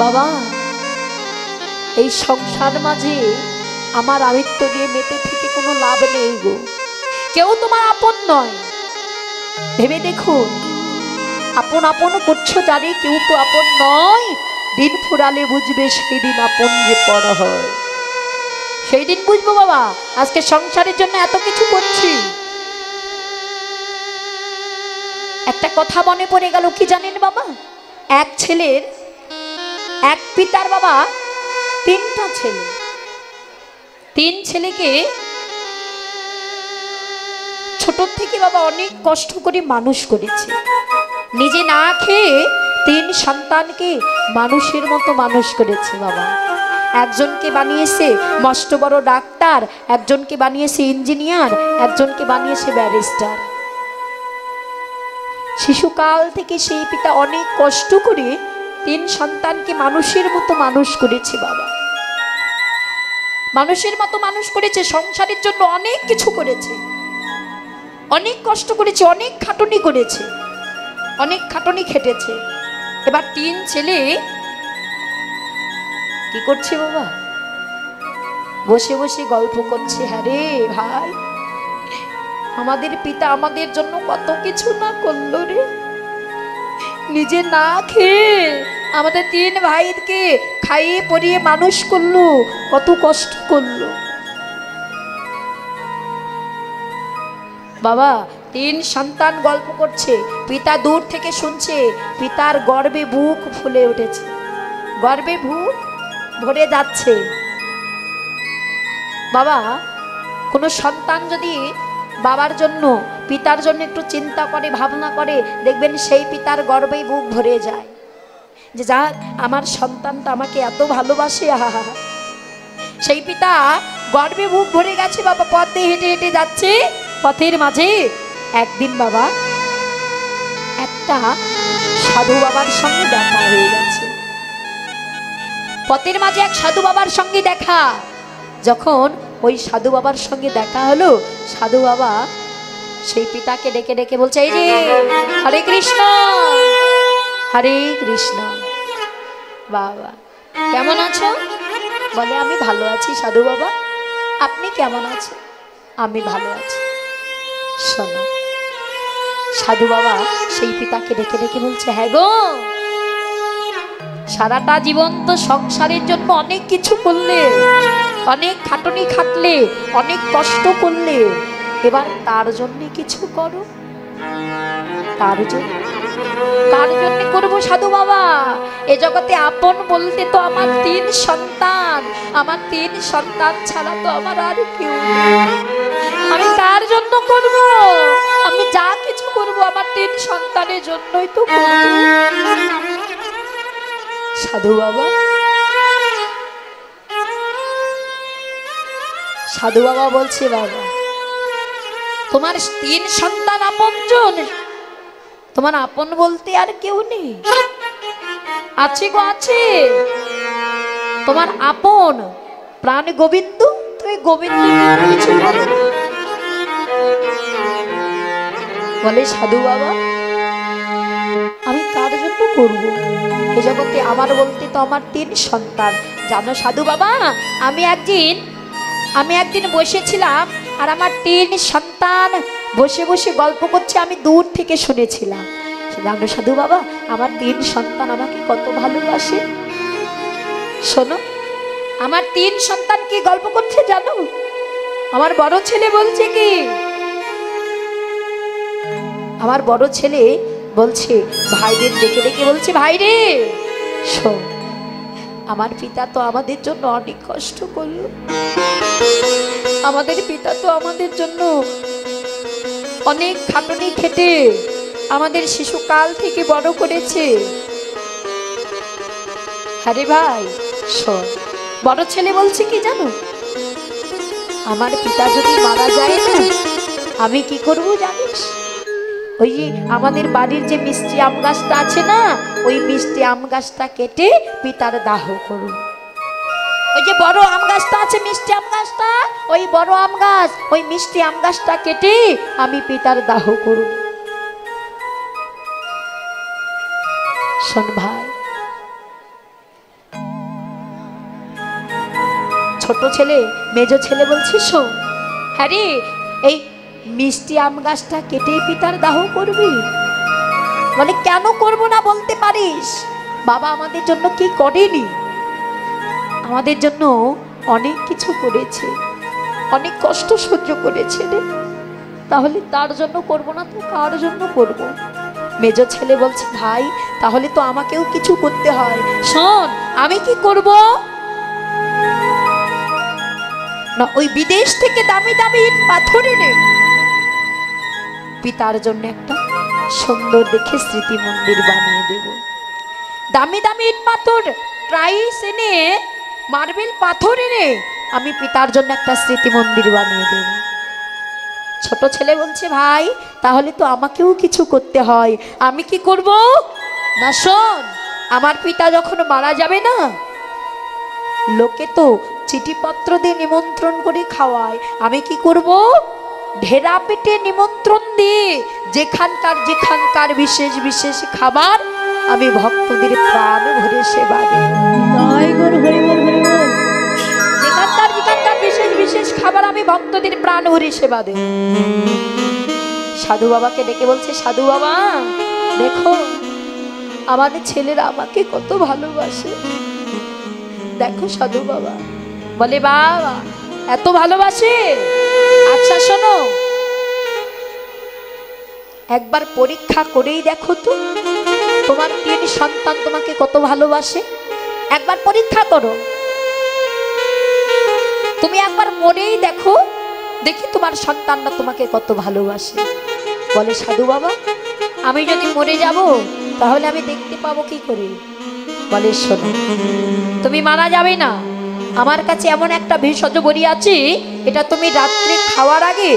বাবা এই সংসার মাঝে আমার আমিত্ব দিয়ে মেতে থেকে কোনো লাভ নেই গো। কেউ তোমার আপন নয়। ভেবে দেখুন, আপন আপন করছো জানি কেউ তো আপন নয়। দিন ফুরালে বুঝবে সেই দিন আপন যে পর হয়। সেই দিন বুঝবো বাবা। আজকে সংসারের জন্য এত কিছু করছি। একটা কথা মনে পড়ে গেল, কি জানেন বাবা? এক ছেলের, এক পিতার বাবা তিনটা ছেলে, তিন ছেলেকে ছোট থেকে বাবা অনেক কষ্ট করে মানুষ করেছে। নিজে না খেয়ে তিন সন্তানকে মানুষের মতো মানুষ করেছে বাবা। একজনকে বানিয়েছে মস্ত বড় ডাক্তার, একজনকে বানিয়েছে ইঞ্জিনিয়ার, একজনকে বানিয়েছে ব্যারিস্টার। শিশুকাল থেকে সেই পিতা অনেক কষ্ট করে তিন সন্তানকে মানুষের মতো মানুষ করেছে বাবা। মানুষের মতো মানুষ করেছে, সংসারের জন্য অনেক কিছু করেছে, অনেক কষ্ট করেছে, অনেক খাটুনি করেছে, অনেক খাটুনি খেটেছে। এবার তিন ছেলে কি করছে বাবা? বসে বসে গল্প করছে। হ্যাঁ রে ভাই, আমাদের পিতা আমাদের জন্য কত কিছু না করলো রে। নিজে না খেয়ে আমাদের তিন ভাইকে খাইয়ে পরিয়ে মানুষ করলো, কত কষ্ট করলো বাবা। তিন সন্তান গল্প করছে, পিতা দূর থেকে শুনছে। পিতার গর্বে বুক ফুলে উঠেছে, গর্বে বুক ভরে যাচ্ছে বাবা। কোনো সন্তান যদি বাবার জন্য, পিতার জন্য একটু চিন্তা করে, ভাবনা করে, দেখবেন সেই পিতার গর্বেই বুক ভরে যায় যে যাক আমার সন্তানটা আমাকে এত ভালোবাসে। আহা, সেই পিতা গর্বে বুক ভরে গেছে বাবা। পথ দিয়ে হেঁটে হেঁটে যাচ্ছে, পথের মাঝে একদিন বাবা একটা সাধু বাবার সঙ্গে দেখা হয়ে গেছে। পথের মাঝে এক সাধু বাবার সঙ্গে দেখা। যখন ওই সাধু বাবার সঙ্গে দেখা হলো, সাধু বাবা সেই পিতাকে ডেকে ডেকে বলছে, এই যে হরে কৃষ্ণ, হরে কৃষ্ণ। বাবা কেমন আছো? বলে আমি ভালো আছি সাধু বাবা। আপনি কেমন আছেন? আমি ভালো আছি। শোনো, সাধু বাবা সেই পিতাকে ডেকে ডেকে বলছে, হ্যাঁ গো, সারাটা জীবন তো সংসারের জন্য অনেক কিছু করলে, অনেক খাটুনি খাটলে, অনেক কষ্ট করলে, এবার তার জন্য কিছু করো। তার জন্য কার জন্য করবো সাধু বাবা? এ জগতে আপন বলতে তো আমার তিন সন্তান, আমার তিন সন্তান ছাড়া তো আমার আর কেউ নেই। আমি কার জন্য করব? আমি যা কিছু করব আমার তিন সন্তানের জন্যই তো করব সাধু বাবা। সাধু বাবা বলছে, বাবা তোমার তিন সন্তান আপনজন, তোমার আপন বলতে আর কেউ নেই? আছে গো আছে, তোমার আপন প্রাণ গোবিন্দ। তুমি গোবিন্দ কিছু বলো। বলে সাধু বাবা আমি কার জন্য করব? এ জগতে আমার বলতে তো আমার তিন সন্তান। জানো সাধু বাবা, আমি একদিন বসেছিলাম আর আমার তিন সন্তান বসে বসে গল্প করছে, আমি দূর থেকে শুনেছিলাম। জানো সাধু বাবা, আমার তিন সন্তান আমাকে কত ভালোবাসে। শোনো, আমার তিন সন্তান কি গল্প করছে জানো? আমার বড় ছেলে বলছে কি, আমার বড় ছেলে বলছে ভাইদের ডেকে ডেকে বলছে, ভাই রে শোন, আমার পিতা তো আমাদের জন্য অনেক কষ্ট করলো, আমাদের পিতা তো আমাদের জন্য অনেক খাটুনি খেটে আমাদের শিশুকাল থেকে বড় করেছে। আরে ভাই শোন, বড় ছেলে বলছে কি জানো, আমার পিতা যদি মারা যায় না, আমি কি করব জানিস? ওই আমাদের বাড়ির যে মিষ্টি আম গাছটা আছে না, ওই মিষ্টি আম গাছটা কেটে পিতার দাহ করুন। ওই যে বড় আম গাছটা আছে, মিষ্টি আম গাছটা, ওই বড় আম গাছ, ওই মিষ্টি আম গাছটা কেটে আমি পিতার দাহ করুন। শোন ভাই, ছোট ছেলে মেজ ছেলে বলছে, শোন, হ্যাঁ রে, এই মিষ্টি আম গাছটা কেটেই পিতার দাহ করবি? বলে, কেন করব না বলতে পারিস? বাবা আমাদের জন্য কি করেনি? আমাদের জন্য অনেক কিছু করেছে, অনেক কষ্ট সহ্য করেছে রে, তাহলে তার জন্য করব না তো কার জন্য করব? মেজ ছেলে বলছে, ভাই তাহলে তো আমাকেও কিছু করতে হয়। শোন, আমি কি করব না, ওই বিদেশ থেকে দামি দামি ইট পাথর এনে পিতার জন্য একটা সুন্দর দেখে স্মৃতি মন্দির বানিয়ে দেব। দামি দামি ইট পাথর, টাইলস এনে, মার্বেল পাথর এনে আমি পিতার জন্য একটা স্মৃতি মন্দির বানিয়ে দেব। ছোট ছেলে বলছে, ভাই তাহলে তো আমাকেও কিছু করতে হয়, আমি কি করব না? শোন, আমার পিতা যখন মারা যাবে না, লোকে তো চিঠিপত্র দিয়ে নিমন্ত্রণ করে খাওয়ায়, আমি কি করব? ঢেরা পেটে নিমন্ত্রণ দিয়ে যেখানকার যেখানকার বিশেষ বিশেষ খাবার আমি ভক্তদের প্রাণ ভরে সেবা দেব। যেখানকার যেখানকার বিশেষ বিশেষ খাবার আমি ভক্তদের প্রাণ ভরে সেবা দেব। সাধু বাবাকে ডেকে বলছে, সাধু বাবা দেখো, আমাদের ছেলেরা আমাকে কত ভালোবাসে, দেখো সাধু বাবা। বলে, বাবা এত ভালোবাসে? আচ্ছা শোনো, একবার পরীক্ষা করেই দেখো তো তোমার 3 সন্তান তোমাকে কত ভালোবাসে। একবার পরীক্ষা করো, তুমি একবার মরেই দেখো, দেখি তোমার সন্তানরা তোমাকে কত ভালোবাসে। বলে, সাধু বাবা আমি যদি মরে যাব তাহলে আমি দেখতে পাবো কি করে? বলে, শোনো, তুমি মারা যাবে না, আমার কাছে এমন একটা ভেষজ বড়ি আছে, এটা তুমি রাত্রে খাওয়ার আগে,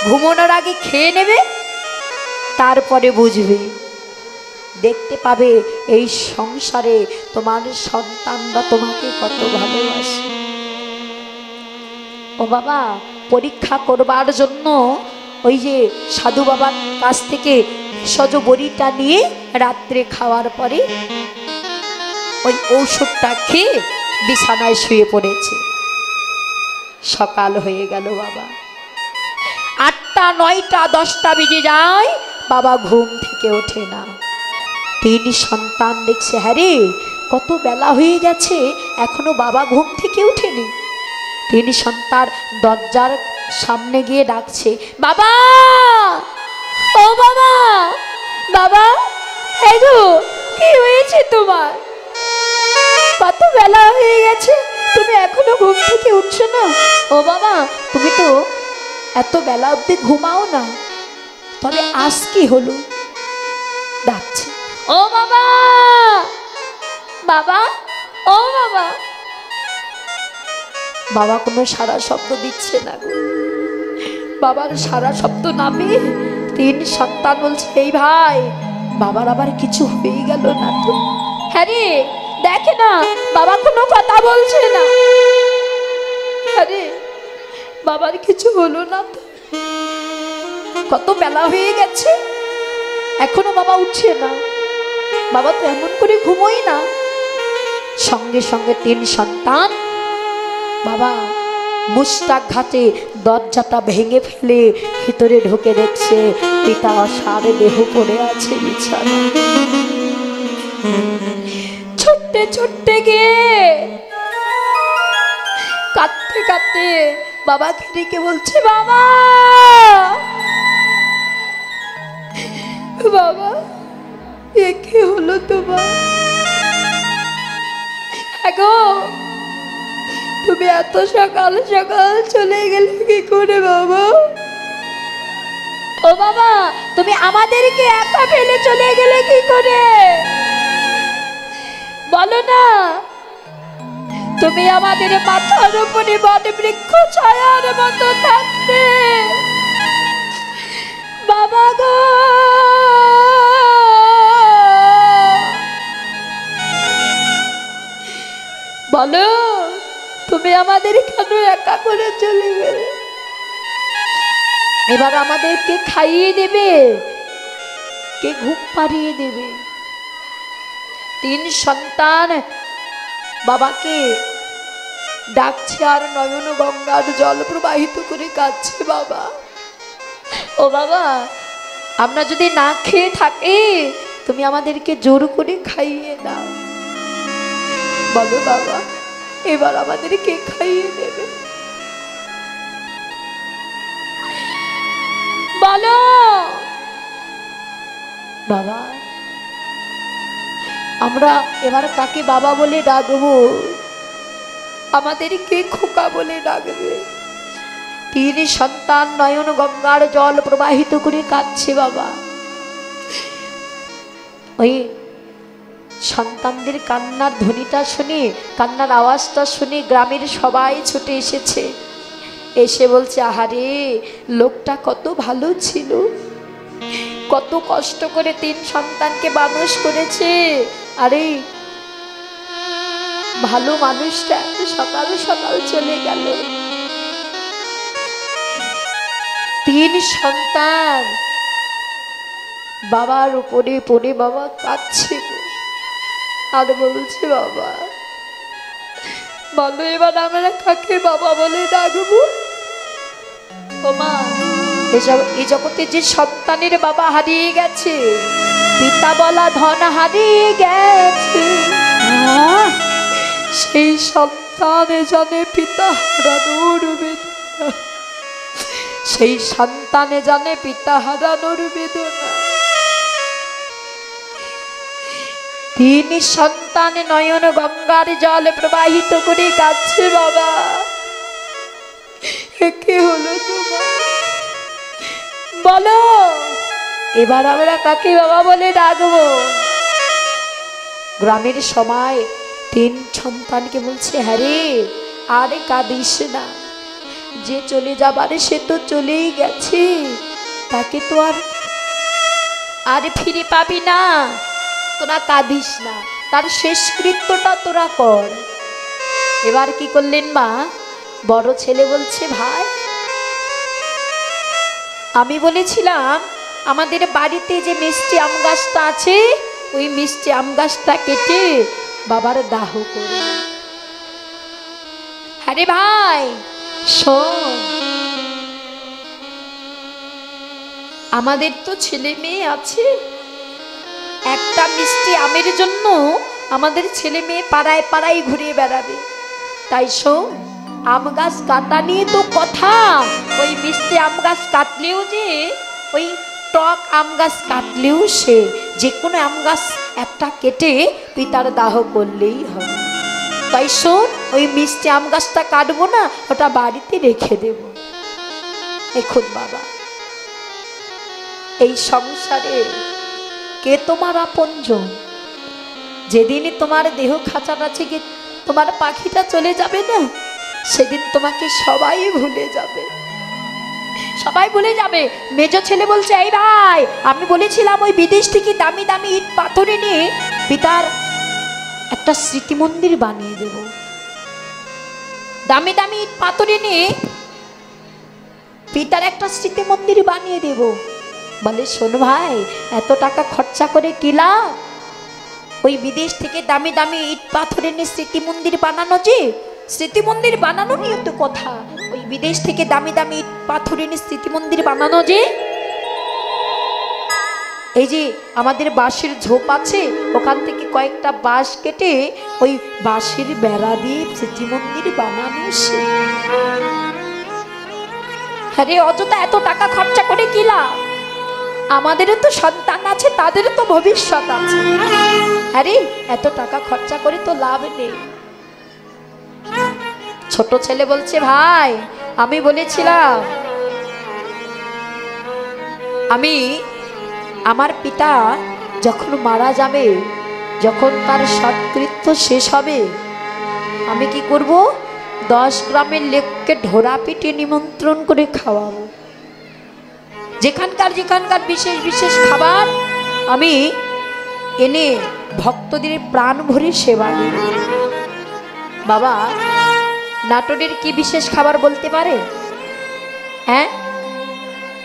ঘুমানোর আগে খেয়ে নেবে, তারপরে বুঝবে, দেখতে পাবে এই সংসারে তোমার সন্তানরা তোমাকে কত ভালোবাসে। ও বাবা, পরীক্ষা করবার জন্য ওই যে সাধু বাবার কাছ থেকে ভেষজ বড়িটা নিয়ে রাত্রে খাওয়ার পরে ওই ঔষধটা খেয়ে বিছানায় শুয়ে পড়েছে। সকাল হয়ে গেল বাবা, 8টা 9টা 10টা বেজে যায়, বাবা ঘুম থেকে ওঠে না। 3 সন্তান দেখছে, হ্যাঁ রে কত বেলা হয়ে গেছে, এখনো বাবা ঘুম থেকে উঠেনি। 3 সন্তান দরজার সামনে গিয়ে ডাকছে, বাবা, ও বাবা, বাবা, এই গো কি হয়েছে তোমার? কত বেলা হয়ে গেছে, তুমি এখনো ঘুম থেকে উঠছো না? ও বাবা, তুমি তো এত বেলা অবধি ঘুমাও না, তবে আজ কি হলো? ডাকছে, ও বাবা, বাবা, ও বাবা। বাবা কোনো সারা শব্দ দিচ্ছে না। বাবার সারা শব্দ না পেয়ে 3 সন্তান বলছে, এই ভাই, বাবার আবার কিছু হয়ে গেল না তো? হ্যাঁ রে, দেখে না বাবা কোনো কথা বলছে না। আরে বাবার কিছু হলো না তো? কত বেলা হয়ে গেছে, এখনো বাবা উঠছে না, বাবা তো এমন করে ঘুমোই না। সঙ্গে সঙ্গে 3 সন্তান বাবা মুষ্টাঘাতে দরজাটা ভেঙে ফেলে ভিতরে ঢুকে দেখছে পিতা সারে দেহ পড়ে আছে বিছানা। ছুটতে ছুটতে গিয়ে কাঁদতে কাঁদতে বাবাকে ডেকে বলছে, বাবা, বাবা, এ কি হলো তোমার? গো, তুমি এত সকাল সকাল চলে গেলে কি করে বাবা? ও বাবা, তুমি আমাদেরকে একা ফেলে চলে গেলে কি করে? বলো না, তুমি আমাদের মাথার উপরে বট বৃক্ষ ছায়ার মতো থাকতে। বাবা গো, বলো, তুমি আমাদের কেন একা করে চলে গেলে? এবার আমাদেরকে খাইয়ে দেবে, কে ঘুম পাড়িয়ে দেবে? 3 সন্তান বাবাকে ডাকছে আর নয়ন গঙ্গার জল প্রবাহিত করে কাঁদছে বাবা। ও বাবা, আমরা যদি না খেয়ে থাকি তুমি আমাদেরকে জোর করে খাইয়ে দাও। বলো বাবা, এবার আমাদেরকে খাইয়ে দেবে? বলো বাবা, আমরা এবার কাকে বাবা বলে ডাকবো? আমাদেরকে খোকা বলে ডাকবে? তিন সন্তান নয়ন গঙ্গার জল প্রবাহিত করে কাঁদছে বাবা। ওই সন্তানদের কান্নার ধ্বনিটা শুনে, কান্নার আওয়াজটা শুনে গ্রামের সবাই ছুটে এসেছে। এসে বলছে, আহারে লোকটা কত ভালো ছিল, কত কষ্ট করে তিন সন্তানকে মানুষ করেছে। আরে ভালো মানুষটা সকাল সকাল চলে গেল। তিন সন্তান বাবার উপরে পড়ে বাবা কাঁদছে আর বলছে, বাবা বলো এবার আমরা কাকে বাবা বলে ডাকবো? ও মা, এই জগতে যে সন্তানের বাবা হারিয়ে গেছে, পিতা বলা ধন হারিয়ে গেছে, সেই সন্তানে জানে পিতা হারানোর বেদনা, সেই সন্তানে জানে পিতা হারানোর বেদনা। তিন সন্তান নয়ন গঙ্গার জল প্রবাহিত করে কাঁদছে বাবা। কে হলো তোমার? বলো এবার আমরা কাকে বাবা বলে ডাকবো? গ্রামের সবাই তিন সন্তানকে বলছে, হ্যাঁ রে আরে কাঁদিস না, যে চলে যাবার সে তো চলেই গেছে, তাকে তো আর ফিরে পাবি না, তোরা কাঁদিস না, তার শেষকৃত্যটা তোরা কর। এবার কি করলেন মা? বড় ছেলে বলছে, ভাই আমি বলেছিলাম আমাদের বাড়িতে যে মিষ্টি আম গাছটা আছে, ওই মিষ্টি আম গাছটা কেটে বাবার দাহ করে। আরে ভাই শোন, আমাদের তো ছেলে মেয়ে আছে, একটা মিষ্টি আমের জন্য আমাদের ছেলে মেয়ে পাড়ায় পাড়ায় ঘুরে বেড়াবে, তাই শোন আম গাছ কাটা নিয়ে তো কথা, ওই মিষ্টি আম গাছ কাটলেও যে, ওই টক আম গাছ কাটলেও সে যে কোনো আম গাছ একটা কেটে পিতার দাহ করলেই হবে। তাই শোন, ওই মিষ্টি আম গাছটা কাটবো না, ওটা বাড়িতে রেখে দেব। এখন বাবা, এই সংসারে কে তোমার আপনজন? যেদিনই তোমার দেহ খাঁচার আছে কি তোমার পাখিটা চলে যাবে না, সেদিন তোমাকে সবাই ভুলে যাবে, সবাই ভুলে যাবে। মেজ ছেলে বলছে, এই ভাই আমি বলেছিলাম ওই বিদেশ থেকে দামি দামি ইট পাথর এনে পিতার একটা স্মৃতি মন্দির বানিয়ে দেব, দামি দামি ইট পাথর এনে পিতার একটা স্মৃতি মন্দির বানিয়ে দেব। বলে, শোন ভাই এত টাকা খরচা করে কি লাভ? ওই বিদেশ থেকে দামি দামি ইট পাথর এনে স্মৃতি মন্দির বানানো, যে স্মৃতি মন্দির বানানো নিয়ে তো কথা, ওই বিদেশ থেকে দামি দামি ইট পাথর এনে স্মৃতি মন্দির বানানো, যে এই যে আমাদের বাঁশের ঝোপ আছে, ওখান থেকে কয়েকটা বাঁশ কেটে ওই বাঁশের বেড়া দিয়ে স্মৃতি মন্দির বানানো। হ্যাঁ রে, অযথা এত টাকা খরচা করে কি লাভ? আমাদেরও তো সন্তান আছে, তাদেরও তো ভবিষ্যৎ আছে। আরে এত টাকা খরচা করে তো লাভ নেই। ছোট ছেলে বলছে, ভাই আমি বলেছিলাম আমার পিতা যখন মারা যাবে, যখন তার সৎকৃত্য শেষ হবে, আমি কি করব? 10 গ্রামের লোককে ঢোরা পিটে নিমন্ত্রণ করে খাওয়াবো। যেখানকার বিশেষ বিশেষ খাবার আমি এনে ভক্তদের প্রাণ ভরে সেবা দেব। বাবা, নাটোরের কি বিশেষ খাবার বলতে পারে? হ্যাঁ,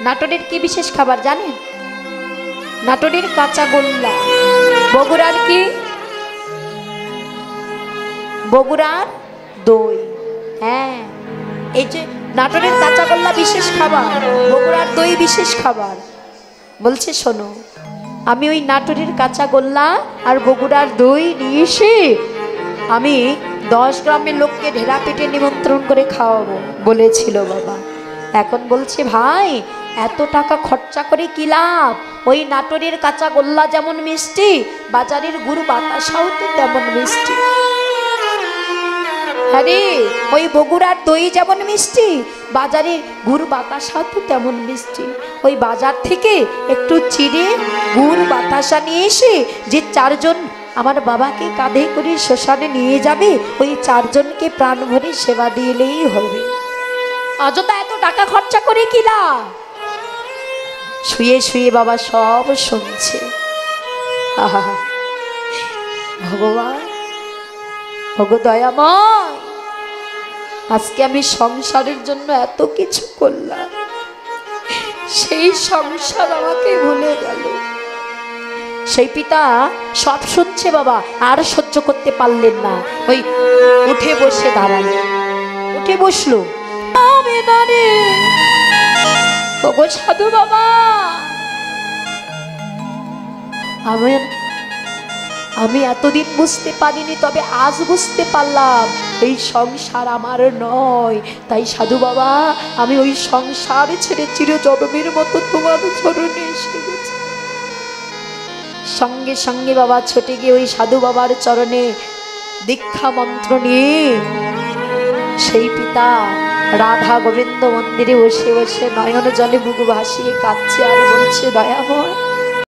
নাটোরের কি বিশেষ খাবার জানেন? নাটোরের কাঁচা গোল্লা। বগুড়ার কি? বগুড়ার দই। হ্যাঁ, এই যে নাটোরের কাঁচাগোল্লা বিশেষ খাবার, বগুড়ার দই বিশেষ খাবার। বলছে শোনো, আমি ওই নাটোরের কাঁচাগোল্লা আর বগুড়ার দই নিয়ে এসে আমি 10 গ্রামের লোককে ঢেরা পেটে নিমন্ত্রণ করে খাওয়াবো বলেছিল বাবা। এখন বলছে ভাই এত টাকা খরচা করে কি লাভ? ওই নাটোরের কাঁচাগোল্লা যেমন মিষ্টি, বাজারের গুড় বাতাসাও তো তেমন মিষ্টি। আরে ওই বগুড়ার দই যেমন মিষ্টি, বাজারে গুড় বাতাসা তো তেমন মিষ্টি। ওই বাজার থেকে একটু চিড়ে গুড় বাতাসা নিয়ে এসে যে 4 জন আমার বাবাকে কাঁধে করে শ্মশানে নিয়ে যাবে, ওই 4 জনকে প্রাণ ভরে সেবা দিলেই হবে। অযথা এত টাকা খরচা করে কি লাভ? শুয়ে শুয়ে বাবা সব শুনছে। আহা, ভগবান, ভগ দয়াময়, আজকে আমি সংসারের জন্য এত কিছু করলাম, সেই সংসার আমাকে ভুলে গেল। সেই পিতা সব শুনছে বাবা, আর সহ্য করতে পারলেন না, ওই উঠে বসে দাঁড়ালো, উঠে বসলো। আমি না রে, ওগো সাধু বাবা, আমি এতদিন বুঝতে পারিনি, তবে আজ বুঝতে পারলাম এই সংসার আমার নয়। তাই সাধু বাবা, আমি ওই সংসার ছেড়ে চিরজনমের মতো তোমার চরণে এসে গেছি। সঙ্গে সঙ্গে বাবা ছুটে গিয়ে ওই সাধু বাবার চরণে দীক্ষা মন্ত্র নিয়ে সেই পিতা রাধা গোবিন্দ মন্দিরে বসে বসে নয়ন জলে মুখ ভাসিয়ে কাঁদছে আর বলছে, দয়াময়